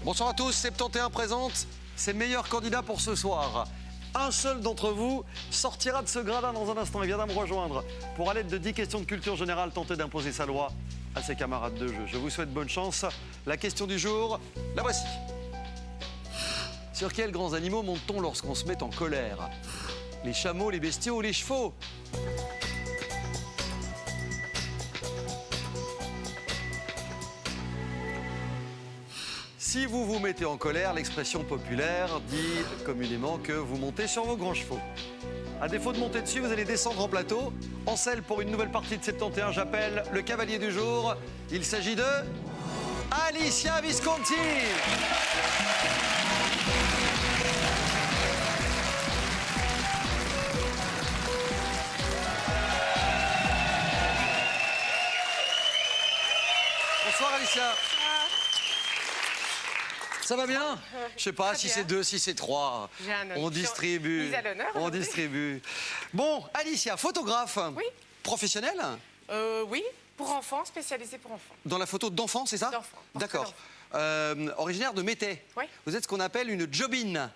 Bonsoir à tous, 71 présente ses meilleurs candidats pour ce soir. Un seul d'entre vous sortira de ce gradin dans un instant. Il viendra me rejoindre pour, à l'aide de 10 questions de culture générale, tenter d'imposer sa loi à ses camarades de jeu. Je vous souhaite bonne chance. La question du jour, la voici. Sur quels grands animaux monte-t-on lorsqu'on se met en colère? Les chameaux, les bestiaux ou les chevaux? Si vous vous mettez en colère, l'expression populaire dit communément que vous montez sur vos grands chevaux. À défaut de monter dessus, vous allez descendre en plateau. En selle pour une nouvelle partie de 71, j'appelle le cavalier du jour. Il s'agit de Alicia Visconti. Bonsoir Alicia. Ça va bien? Je sais pas si c'est 2, si c'est 3. On distribue. Mise à l'honneur. On distribue. Bon, Alicia, photographe. Oui. Professionnelle? Oui, pour enfants, spécialisé pour enfants. Dans la photo d'enfants, c'est ça? D'enfants. D'accord. Originaire de Métais. Oui. Vous êtes ce qu'on appelle une jobine.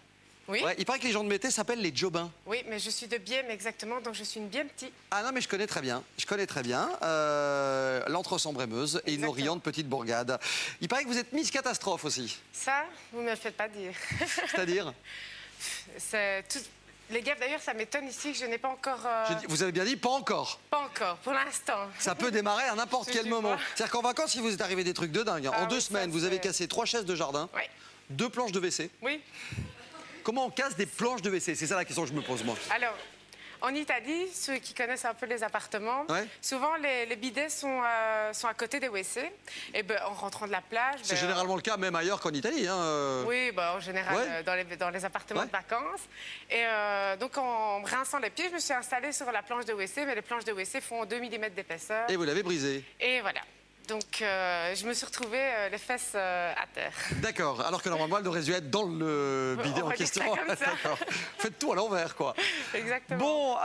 Oui. Ouais, il paraît que les gens de Métais s'appellent les jobins. Oui, mais je suis de Bième exactement, donc je suis une Bième petit. Ah non, mais je connais très bien. Je connais très bien. L'Entre-Sambre-et-Meuse et une oriente petite bourgade. Il paraît que vous êtes Miss Catastrophe aussi. Ça, vous me le faites pas dire. C'est-à-dire? C'est tout... Les gaffes, d'ailleurs, ça m'étonne ici que je n'ai pas encore... Vous avez bien dit pas encore. Pas encore, pour l'instant. Ça peut démarrer à n'importe quel moment. C'est-à-dire qu'en vacances, il vous est arrivé des trucs de dingue. Ah en 2 oui, semaines, ça, vous avez cassé 3 chaises de jardin, Oui. 2 planches de WC. Oui. Comment on casse des planches de WC? C'est ça la question que je me pose, moi. Alors, en Italie, ceux qui connaissent un peu les appartements, Ouais. souvent les bidets sont à côté des WC. Et ben, en rentrant de la plage... C'est généralement le cas, même ailleurs qu'en Italie. Hein. Oui, bah, en général, Ouais. dans les appartements Ouais. de vacances. Et donc, en me rinçant les pieds, je me suis installée sur la planche de WC, mais les planches de WC font 2 mm d'épaisseur. Et vous l'avez brisé. Et voilà. Donc, je me suis retrouvée les fesses à terre. D'accord. Alors que normalement, elle devrait dû être dans le bidet On en va dire question. ça comme ça. D'accord. Faites tout à l'envers, quoi. Exactement. Bon,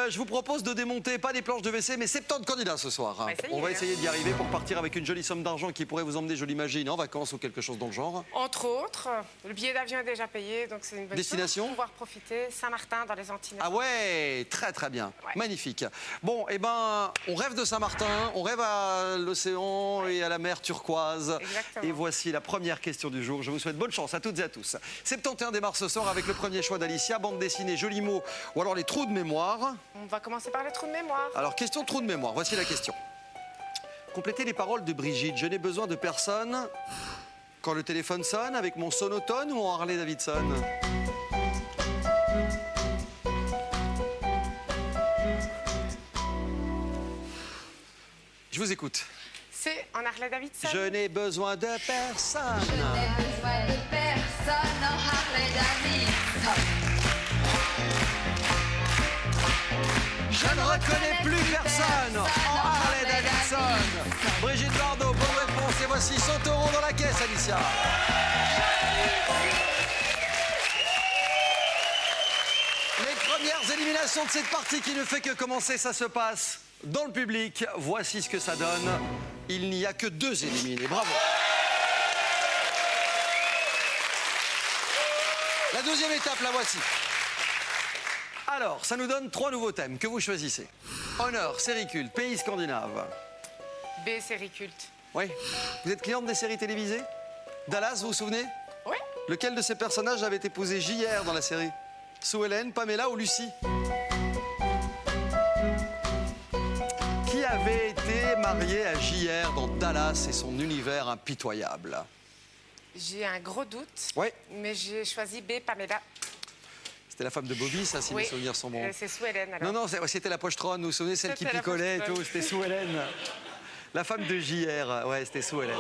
je vous propose de démonter, pas des planches de WC, mais 70 candidats ce soir. On va essayer, On va hein. essayer d'y arriver pour partir avec une jolie somme d'argent qui pourrait vous emmener, je l'imagine, en vacances ou quelque chose dans le genre. Entre autres, le billet d'avion est déjà payé, donc c'est une bonne Destination? chose pour pouvoir profiter. Saint-Martin, dans les Antilles. Ah ouais, très très bien, Ouais. magnifique. Bon, eh ben, on rêve de Saint-Martin, on rêve à l'océan et à la mer turquoise. Exactement. Et voici la première question du jour. Je vous souhaite bonne chance à toutes et à tous. 71 démarre ce soir avec le premier choix d'Alicia, bande dessinée, jolis mots ou alors les trous de mémoire. On va commencer par les trous de mémoire. Alors, question trou de mémoire, voici la question. Complétez les paroles de Brigitte. Je n'ai besoin de personne quand le téléphone sonne, avec mon sonotone ou en Harley Davidson? Je vous écoute. C'est en Harley Davidson. Je n'ai besoin de personne. Je n'ai besoin de personne en Harley Davidson. Je ne reconnais plus personne en Harley Davidson. Brigitte Bardot, bonne réponse. Et voici 100 € dans la caisse, Alicia. Les premières éliminations de cette partie qui ne fait que commencer, ça se passe dans le public. Voici ce que ça donne. Il n'y a que 2 éliminés. Bravo. La deuxième étape, la voici. Alors, ça nous donne 3 nouveaux thèmes que vous choisissez. Honneur, série culte, pays scandinave. B, série culte. Oui. Vous êtes cliente des séries télévisées? Dallas, vous vous souvenez? Oui. Lequel de ces personnages avait épousé JR dans la série? Sue Ellen, Pamela ou Lucie? Qui avait été marié à JR dans Dallas et son univers impitoyable? J'ai un gros doute, Oui. mais j'ai choisi B, Pamela. C'était la femme de Bobby, ça, si mes souvenirs sont bons. C'est Sue Ellen, alors. Non, c'était la pochetronne, vous vous souvenez, celle qui C'était la picolait et pochetronne. tout, c'était Sue Ellen. La femme de JR, ouais, c'était Sue Ellen.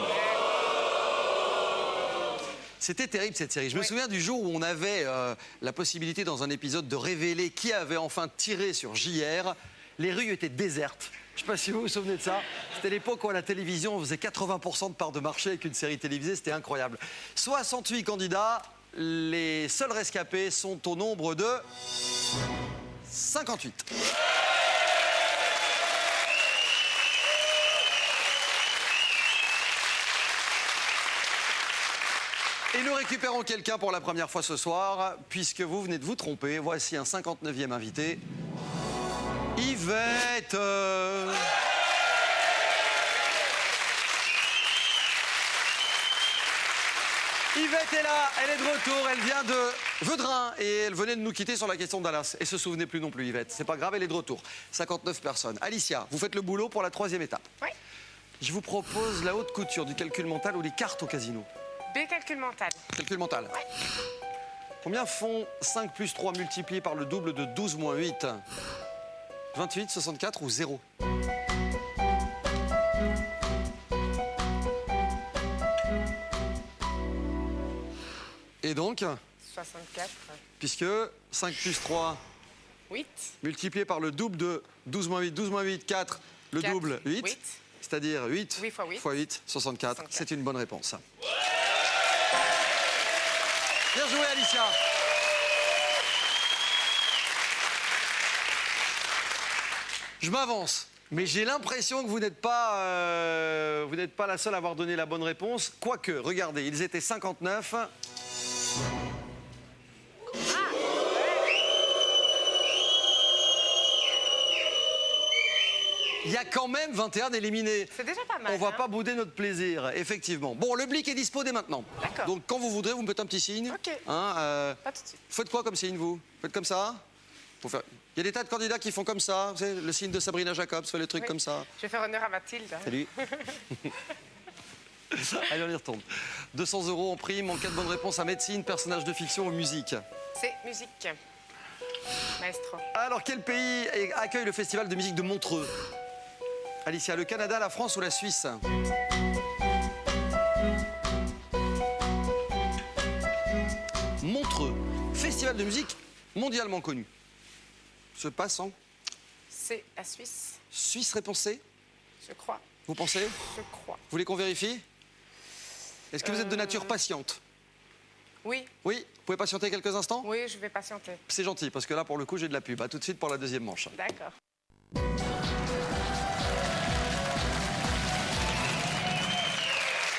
C'était terrible cette série. Je me souviens du jour où on avait la possibilité dans un épisode de révéler qui avait enfin tiré sur JR. Les rues étaient désertes. Je ne sais pas si vous vous souvenez de ça. C'était l'époque où à la télévision, on faisait 80% de part de marché avec une série télévisée. C'était incroyable. 68 candidats. Les seuls rescapés sont au nombre de 58. Et nous récupérons quelqu'un pour la première fois ce soir, puisque vous venez de vous tromper. Voici un 59e invité. Yvette. Yvette est là, elle est de retour, elle vient de Vedrin et elle venait de nous quitter sur la question de Dallas. Et se souvenait plus non plus, Yvette. C'est pas grave, elle est de retour. 59 personnes. Alicia, vous faites le boulot pour la 3e étape. Oui. Je vous propose la haute couture du calcul mental ou les cartes au casino. B, calcul mental. Calcul mental. Combien font 5 plus 3 multiplié par le double de 12 moins 8 ? 28, 64 ou 0 ? Et donc, 64. puisque 5 plus 3 8. multiplié par le double de 12 moins 8, 4, le 4, double, 8. 8. C'est-à-dire 8, 8 fois 8. fois 8, 64. 64. C'est une bonne réponse. Bien joué, Alicia. Je m'avance, mais j'ai l'impression que vous n'êtes pas la seule à avoir donné la bonne réponse. Quoique, regardez, ils étaient 59. Il y a quand même 21 éliminés. C'est déjà pas mal. On va hein. pas bouder notre plaisir, effectivement. Bon, le blic est dispo dès maintenant. D'accord. Donc, quand vous voudrez, vous me faites un petit signe. Ok. Hein, Pas tout de suite. faites quoi comme signe, vous? Faites comme ça? Il y a des tas de candidats qui font comme ça. Vous savez, le signe de Sabrina Jacobs, fait le truc Oui. comme ça. Je vais faire honneur à Mathilde. hein. Salut. Allez, on y retourne. 200 € en prime en cas de bonne réponse à médecine, personnage de fiction ou musique. C'est musique. Maestro. Alors, quel pays accueille le festival de musique de Montreux? Alicia, le Canada, la France ou la Suisse? Montreux, festival de musique mondialement connu. Se passe en C'est la Suisse, Suisse, réponse C. je crois. Vous pensez? Je crois. Vous voulez qu'on vérifie? Est-ce que vous êtes de nature patiente? Oui, Oui? Vous pouvez patienter quelques instants? oui, je vais patienter. C'est gentil, parce que là, pour le coup, j'ai de la pub. À tout de suite pour la deuxième manche. D'accord.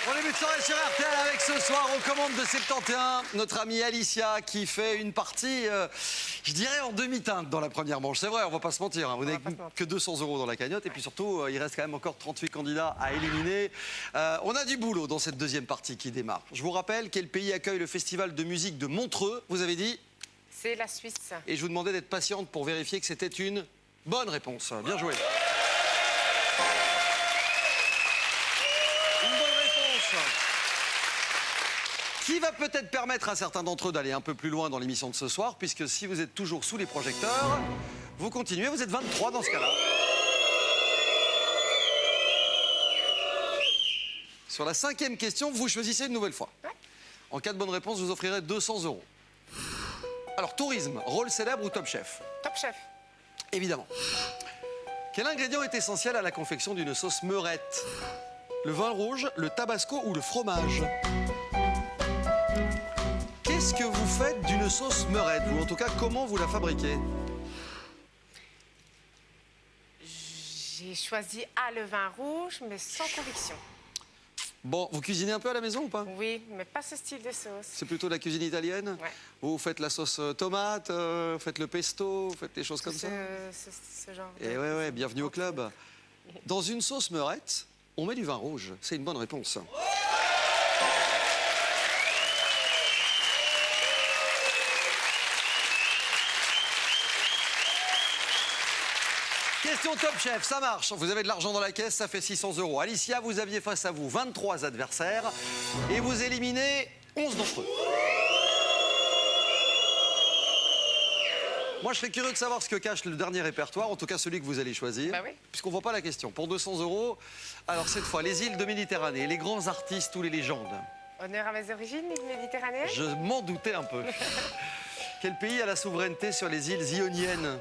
On débute de soirée sur RTL avec ce soir aux commandes de 71, notre amie Alicia qui fait une partie, je dirais, en demi-teinte dans la première manche. C'est vrai, on va pas se mentir, hein. Vous n'avez pas se mentir. que 200 € dans la cagnotte et puis surtout, il reste quand même encore 38 candidats à éliminer. On a du boulot dans cette deuxième partie qui démarre. Je vous rappelle quel pays accueille le festival de musique de Montreux, vous avez dit, C'est la Suisse. et je vous demandais d'être patiente pour vérifier que c'était une bonne réponse. Bien joué. Une bonne réponse qui va peut-être permettre à certains d'entre eux d'aller un peu plus loin dans l'émission de ce soir, puisque si vous êtes toujours sous les projecteurs, vous continuez, vous êtes 23 dans ce cas-là. Sur la 5e question, vous choisissez une nouvelle fois. En cas de bonne réponse, je vous offrirez 200 €. Alors, tourisme, rôle célèbre ou Top Chef? Top Chef. Évidemment. Quel ingrédient est essentiel à la confection d'une sauce meurette? Le vin rouge, le tabasco ou le fromage? Qu'est-ce que vous faites d'une sauce meurette, vous? En tout cas, comment vous la fabriquez? J'ai choisi A, le vin rouge, mais sans conviction. Bon, vous cuisinez un peu à la maison ou pas? Oui, mais pas ce style de sauce. C'est plutôt de la cuisine italienne? Ouais. Vous faites la sauce tomate, vous faites le pesto, vous faites des choses comme ça? Ce genre. Et ouais, bienvenue au club. Dans une sauce meurette, on met du vin rouge. C'est une bonne réponse. Question Top Chef, ça marche. Vous avez de l'argent dans la caisse, ça fait 600 €. Alicia, vous aviez face à vous 23 adversaires et vous éliminez 11 d'entre eux. Moi, je serais curieux de savoir ce que cache le dernier répertoire, en tout cas celui que vous allez choisir. Bah oui. Puisqu'on ne voit pas la question. Pour 200 €, alors cette fois, les îles de Méditerranée, les grands artistes ou les légendes. Honneur à mes origines méditerranéennes. Je m'en doutais un peu. Quel pays a la souveraineté sur les îles ioniennes?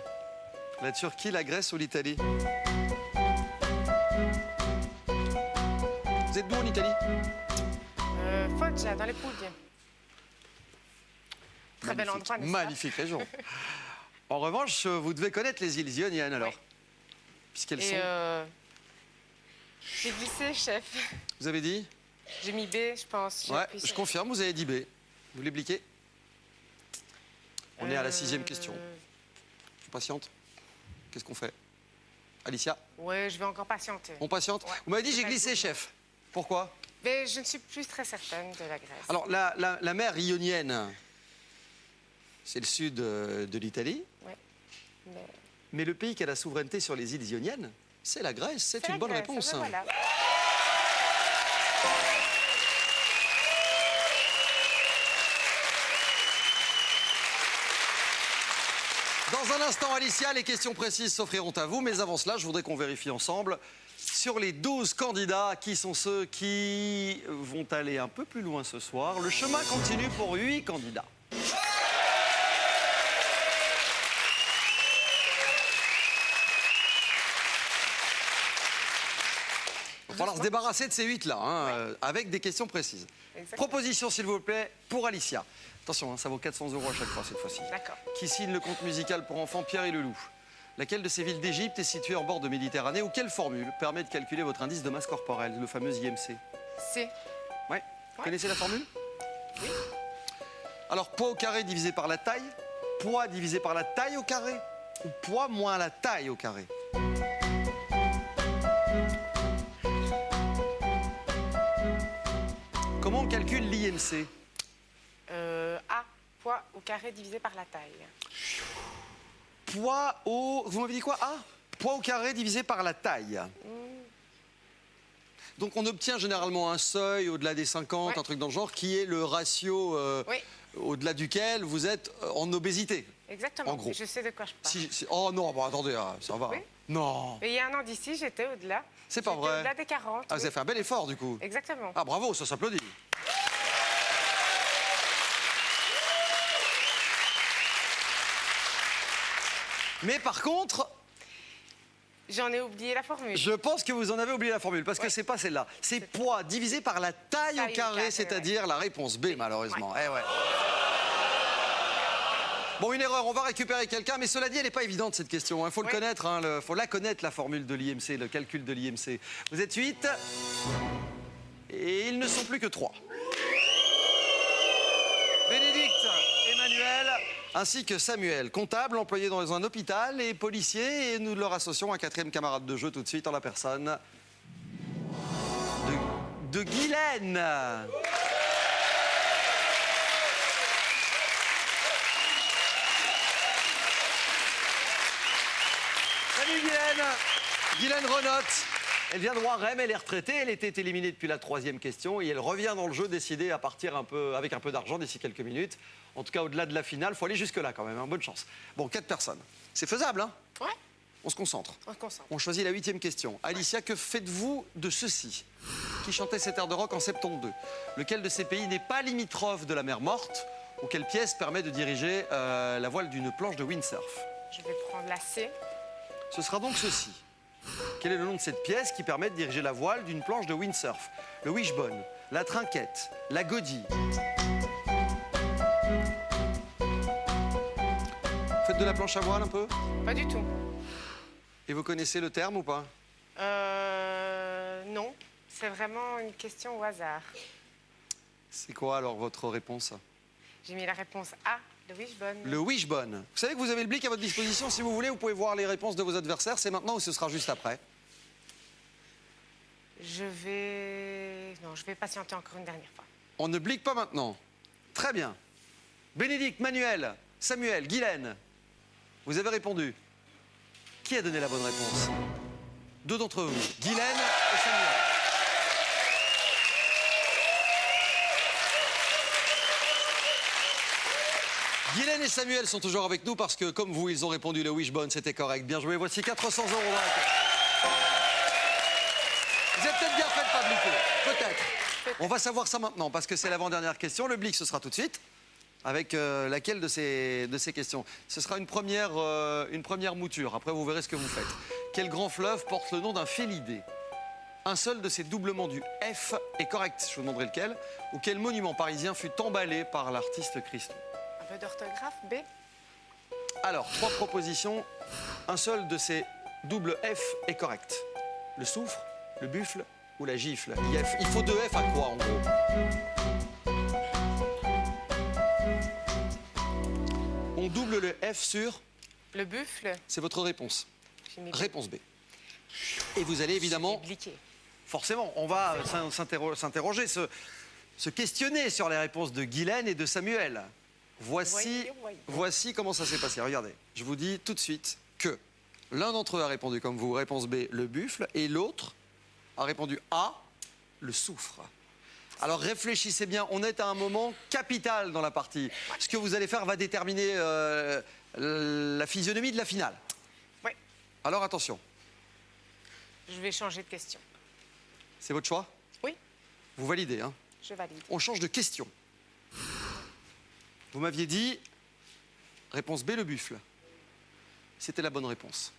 La Turquie, la Grèce ou l'Italie? Vous êtes d'où en Italie? Foggia, dans les Pouilles. Très bel endroit, n'est-ce pas? Magnifique région. En revanche, vous devez connaître les îles ioniennes alors. Oui. Puisqu'elles Et sont. j'ai glissé, chef. Vous avez dit? J'ai mis B, je pense. J'ai Ouais, appuyé je sur- confirme, vous avez dit B. Vous voulez bliquer? On est à la 6e question. Je patiente. Qu'est-ce qu'on fait? Alicia, Ouais, je vais encore patienter. on patiente? Ouais. Vous m'avez dit j'ai Pas glissé, le chef. Pourquoi? Mais je ne suis plus très certaine de la Grèce. Alors, la mer Ionienne, c'est le sud de l'Italie. Ouais. Mais... Mais le pays qui a la souveraineté sur les îles Ioniennes, c'est la Grèce. C'est une la bonne Grèce, réponse. ben voilà. Dans un instant, Alicia, les questions précises s'offriront à vous. Mais avant cela, je voudrais qu'on vérifie ensemble sur les 12 candidats qui sont ceux qui vont aller un peu plus loin ce soir. Le chemin continue pour 8 candidats. Il va falloir se débarrasser de ces 8-là, avec des questions précises. Exactement. Proposition, s'il vous plaît, pour Alicia. Attention, ça vaut 400 € à chaque fois cette fois-ci. D'accord. Qui signe le conte musical pour enfants Pierre et le Loup? Laquelle de ces villes d'Égypte est située en bord de Méditerranée? Ou quelle formule permet de calculer votre indice de masse corporelle, le fameux IMC? C. Ouais. Vous connaissez la formule? Oui. Alors, poids au carré divisé par la taille, poids divisé par la taille au carré, ou poids moins la taille au carré? Comment on calcule l'IMC? A. Poids au carré divisé par la taille. Poids au... Vous m'avez dit quoi? Ah, poids au carré divisé par la taille. Donc on obtient généralement un seuil au-delà des 50, Ouais. un truc dans le genre, qui est le ratio Oui, au-delà duquel vous êtes en obésité. exactement. En gros. Je sais de quoi je parle. Oh non, bon, attendez, ça va. Oui. Non. Et il y a un an d'ici, j'étais au-delà. C'est pas J'étais vrai. Au-delà des 40. Ah, vous oui. avez fait un bel effort du coup. Exactement. Ah bravo, ça s'applaudit. Mais par contre, J'en ai oublié la formule. je pense que vous en avez oublié la formule, parce que Ouais. c'est pas celle-là. C'est poids divisé par la taille au Taille au carré, carré, c'est-à-dire la réponse B, malheureusement. Eh ouais. Bon, une erreur, on va récupérer quelqu'un, mais cela dit, elle n'est pas évidente cette question. Il faut le Ouais. connaître, il faut la connaître, la formule de l'IMC, le calcul de l'IMC. Vous êtes 8, et ils ne sont plus que 3. Bénédicte, Emmanuel, ainsi que Samuel, comptable, employé dans un hôpital et policier. Et nous leur associons un 4e camarade de jeu tout de suite en la personne de Guylaine. Salut Guylaine. Guylaine Renotte. Elle vient de Warem, elle est retraitée, elle était éliminée depuis la 3e question et elle revient dans le jeu décidée à partir avec un peu d'argent d'ici quelques minutes. En tout cas, au-delà de la finale, il faut aller jusque-là quand même, bonne chance. Bon, 4 personnes. C'est faisable, hein? Ouais, On se concentre. on se concentre. On choisit la 8e question. Alicia, que faites-vous de ceux-ci qui chantaient cet air de rock en 72? Lequel de ces pays n'est pas limitrophe de la mer Morte? Ou quelle pièce permet de diriger la voile d'une planche de windsurf? Je vais prendre la C. Ce sera donc ceci. Quel est le nom de cette pièce qui permet de diriger la voile d'une planche de windsurf? Le wishbone, la trinquette, la godille. Faites de la planche à voile un peu? Pas du tout. Et vous connaissez le terme ou pas? Non. C'est vraiment une question au hasard. C'est quoi alors votre réponse? J'ai mis la réponse A, le wishbone. Le wishbone. Vous savez que vous avez le blick à votre disposition. Si vous voulez, vous pouvez voir les réponses de vos adversaires. C'est maintenant ou ce sera juste après? Je vais patienter encore une dernière fois. On ne blique pas maintenant. Très bien. Bénédicte, Manuel, Samuel, Guylaine, vous avez répondu. Qui a donné la bonne réponse? 2 d'entre vous, Guylaine et Samuel. Guylaine et Samuel sont toujours avec nous parce que, comme vous, ils ont répondu le wishbone, c'était correct. Bien joué, voici 400 € dans la carte. Vous avez peut-être bien fait de pas bliquer, peut-être. On va savoir ça maintenant parce que c'est l'avant-dernière question. Le blic, ce sera tout de suite. Avec laquelle de ces questions? Ce sera une première mouture. Après, vous verrez ce que vous faites. Quel grand fleuve porte le nom d'un félidé? Un seul de ces doublements du F est correct. Je vous demanderai lequel. Ou quel monument parisien fut emballé par l'artiste Christo? Un peu d'orthographe, B. Alors, 3 propositions. Un seul de ces doubles F est correct. Le Soufre, le Buffle ou la gifle. Il faut 2 F à quoi, en gros? On double le F sur... Le buffle. C'est votre réponse. J'ai mis Réponse B. Et vous allez évidemment... Obliqué. Forcément, on va s'interroger, se questionner sur les réponses de Guylaine et de Samuel. Voici comment ça s'est passé. Regardez, je vous dis tout de suite que l'un d'entre eux a répondu comme vous, réponse B, le buffle, et l'autre a répondu A, le soufre. Alors réfléchissez bien, on est à un moment capital dans la partie. Ce que vous allez faire va déterminer la physionomie de la finale. Oui. Alors attention, Je vais changer de question. c'est votre choix? Oui, Vous validez, hein? je valide. On change de question. Vous m'aviez dit, réponse B, le buffle. C'était la bonne réponse.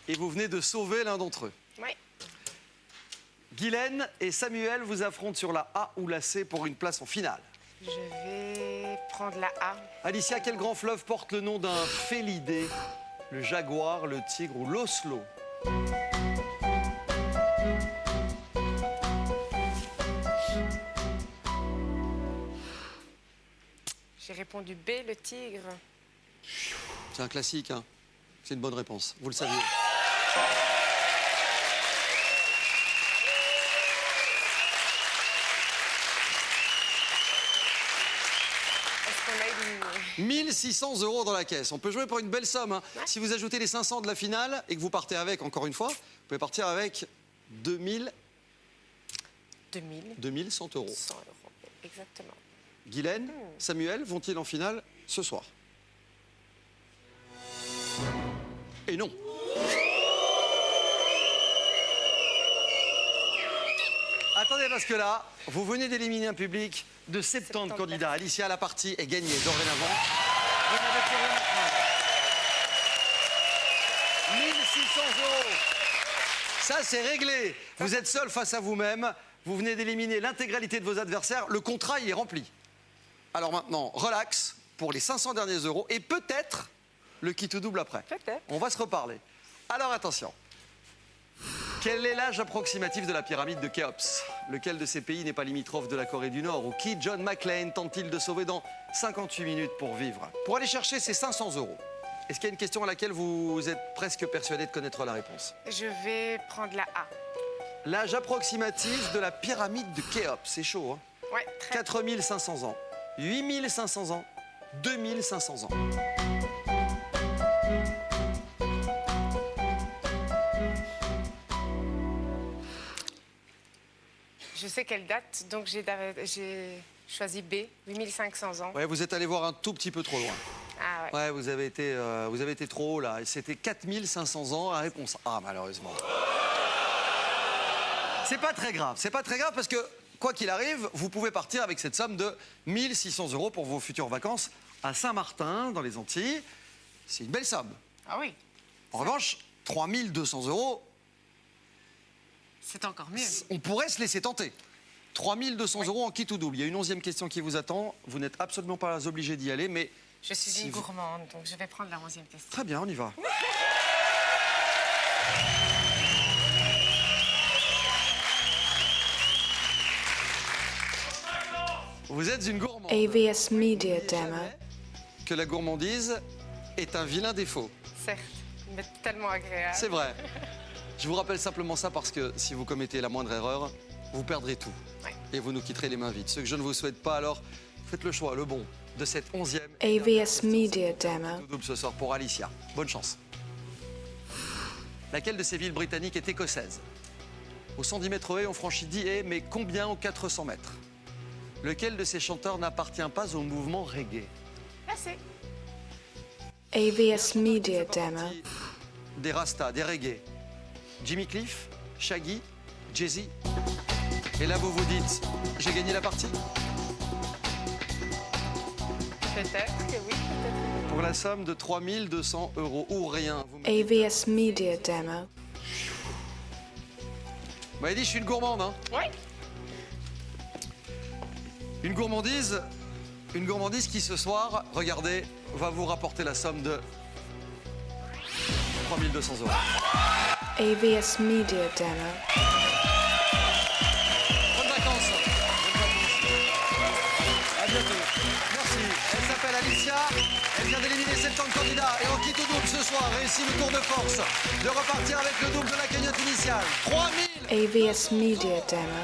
Et vous venez de sauver l'un d'entre eux. Oui. Guylaine et Samuel vous affrontent sur la A ou la C pour une place en finale. Je vais prendre la A. Alicia, quel grand fleuve porte le nom d'un félidé? Le jaguar, le tigre ou l'oslo? J'ai répondu B, le tigre. C'est un classique, hein? C'est une bonne réponse, vous le saviez. Est-ce qu'on a éliminé? 1600 € dans la caisse. On peut jouer pour une belle somme, hein. Si vous ajoutez les 500 de la finale et que vous partez avec, encore une fois, vous pouvez partir avec 2100 2100 €. €. Exactement. Guylaine, Samuel vont-ils en finale ce soir? Et non. Attendez, parce que là, vous venez d'éliminer un public de 70 candidats. Alicia, la partie est gagnée dorénavant. Vous n'avez plus rien à craindre. 1600 €. Ça, c'est réglé. Vous êtes seul face à vous-même. Vous venez d'éliminer l'intégralité de vos adversaires. Le contrat y est rempli. Alors maintenant, relax pour les 500 derniers euros et peut-être le kit ou double après. Peut-être. On va se reparler. Alors attention. Quel est l'âge approximatif de la pyramide de Khéops? Lequel de ces pays n'est pas limitrophe de la Corée du Nord? Ou qui John McClane tente-t-il de sauver dans 58 minutes pour vivre? Pour aller chercher ces 500 €, est-ce qu'il y a une question à laquelle vous êtes presque persuadé de connaître la réponse? Je vais prendre la A. L'âge approximatif de la pyramide de Khéops, c'est chaud, hein? Ouais, très 4500 ans, 8500 ans, 2500 ans. Je sais quelle date, donc j'ai choisi B, 8500 ans. Ouais, vous êtes allé voir un tout petit peu trop loin. Ah ouais. Ouais, vous avez été trop haut là. Et c'était 4500 ans, la réponse A, malheureusement. C'est pas très grave, parce que, quoi qu'il arrive, vous pouvez partir avec cette somme de 1600 € pour vos futures vacances à Saint-Martin, dans les Antilles. C'est une belle somme. Ah oui, En revanche, 3200 €, c'est encore mieux. on pourrait se laisser tenter. 3200 € en kit ou double. Il y a une 11e question qui vous attend. Vous n'êtes absolument pas obligé d'y aller, mais... Je suis Si une vous- gourmande, donc je vais prendre la 11e question. Très bien, on y va. Vous êtes une gourmande. AVS Media Demo. Que la gourmandise est un vilain défaut. Certes, mais tellement agréable. C'est vrai. Je vous rappelle simplement ça parce que si vous commettez la moindre erreur, vous perdrez tout. Ouais. Et vous nous quitterez les mains vides. Ce que je ne vous souhaite pas, alors faites le choix, le bon, de cette 11e AVS Media Demo. double ce soir pour Alicia. Bonne chance. Laquelle de ces villes britanniques est écossaise? Au 110 mètres haies, on franchit 10 haies, mais combien aux 400 mètres? Lequel de ces chanteurs n'appartient pas au mouvement reggae? Merci. AVS Media Demo. Des Rastas, des reggae. Jimmy Cliff, Shaggy, Jay-Z. Et là, vous vous dites, j'ai gagné la partie? Peut-être que oui, peut-être. Pour la somme de 3200 € ou rien. Vous AVS Media Demo. m'avez dit, je suis une gourmande, hein? Oui. Une gourmandise qui ce soir, regardez, va vous rapporter la somme de 3200 €. AVS Media Demo. Bonnes vacances. À bientôt. Merci. Elle s'appelle Alicia. Elle vient d'éliminer 70 candidats. Et en quitte au double ce soir, réussit le tour de force de repartir avec le double de la cagnotte initiale. 3000. AVS Media Demo.